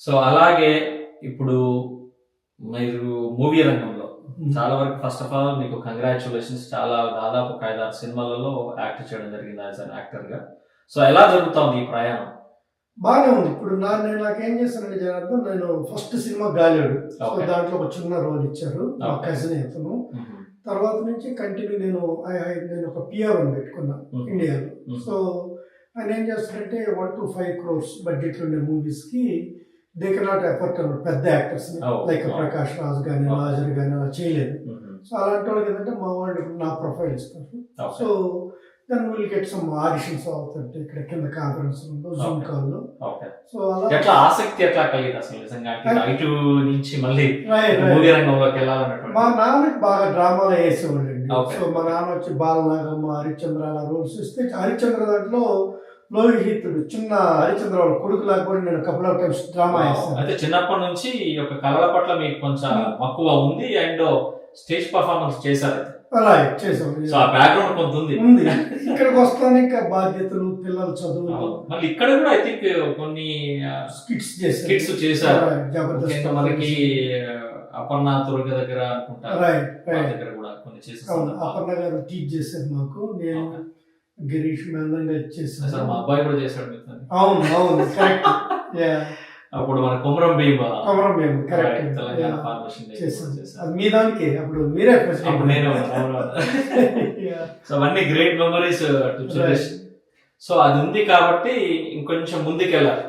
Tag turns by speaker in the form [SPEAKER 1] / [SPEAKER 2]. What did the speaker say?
[SPEAKER 1] So అలాగే ఇప్పుడు మీరు మూవీ రంగంలో చాలా వరకు ఫస్ట్ ఆఫ్ ఆల్ మీకు కంగ్రాచులేషన్స్. చాలా దాదాపు ఒక 5-6 సినిమాలలో యాక్ట్ చేయడం జరిగింది యాజ్ అన్ యాక్టర్ గా. సో ఎలా జరుగుతుంది ఈ ప్రయాణం?
[SPEAKER 2] బాగానే ఉంది. ఇప్పుడు నాకేం చేస్తానంటే జనార్దన్, నేను ఫస్ట్ సినిమా గాలిడు, సో దాంట్లో ఒక చిన్న రోల్ ఇచ్చారు మా కజిన్ అతను. తర్వాత నుంచి కంటిన్యూ నేను ఒక పిఆర్ అని పెట్టుకున్నా ఇండియాలో. సో ఆయన ఏం చేస్తారంటే 1 to 5 crores బడ్జెట్ ఉండే మూవీస్ కి దే కెనాట్ ఎఫర్ట్ పెద్ద యాక్టర్స్ లైక్ ప్రకాష్ రాజ్ కానీ రాజర్ కానీ అలా చేయలేదు. సో అలాంటి వాళ్ళకి ఏంటంటే మా వాళ్ళు నా ప్రొఫైల్ ఇస్తారు. So then will get some auditions అవుతుంటే ఇక్కడ కింద కాన్ఫరెన్స్ రూమ్ లో జూమ్ కాల్ లో.
[SPEAKER 1] సో అలా ఆసక్తి ఎట్లా కలిగింది అసలు నిజంగా ఇటు నుంచి మళ్ళీ మూవీ రంగంలోకి వెళ్ళాలన్నట్టు?
[SPEAKER 2] మా నాన్నకి బాగా డ్రామాలో వేసేవాళ్ళండి. సో మా నాన్న వచ్చి బాలనాగమ్మ, హరిశ్చంద్ర అలా రోల్స్ ఇస్తే హరిశ్చంద్ర దాంట్లో లోహితుడు చిన్న హరిశ్చంద్ర వాళ్ళ కొడుకు లాగా కూడా నేను కపుల్ ఆఫ్ టైమ్స్ డ్రామా వేస్తాను.
[SPEAKER 1] అయితే చిన్నప్పటి నుంచి ఈ యొక్క కళల పట్ల మీకు కొంచెం మక్కువ ఉంది అండ్ స్టేజ్ పర్ఫార్మెన్స్ చేశారు.
[SPEAKER 2] అలా చేసాం.
[SPEAKER 1] బ్యాక్గ్రౌండ్ కొంత ఉంది.
[SPEAKER 2] ఇక్కడికి వస్తాను ఇంకా బాధ్యతలు, పిల్లల చదువు.
[SPEAKER 1] మళ్ళీ ఇక్కడ కూడా ఐ థింక్ కొన్ని స్కిట్స్ చేశారు. మనకి అపర్ణ తుర్గ దగ్గర దగ్గర కూడా కొన్ని చేశారు.
[SPEAKER 2] అపర్ణ గారు టీచ్ చేశారు మాకు. నేను గిరీష్ మేందంగా చేశాను.
[SPEAKER 1] మా అబ్బాయి కూడా చేశాడు.
[SPEAKER 2] అవును కరెక్ట్.
[SPEAKER 1] అప్పుడు మన కొమరం భీమ్
[SPEAKER 2] కరెక్ట్
[SPEAKER 1] తెలంగాణ ఫార్మేషన్
[SPEAKER 2] అది మీ దానికి అప్పుడు మీరే
[SPEAKER 1] సో అవన్నీ గ్రేట్ మెమరీస్. సో అది ఉంది కాబట్టి ఇంకొంచెం ముందుకెళ్ళాలి.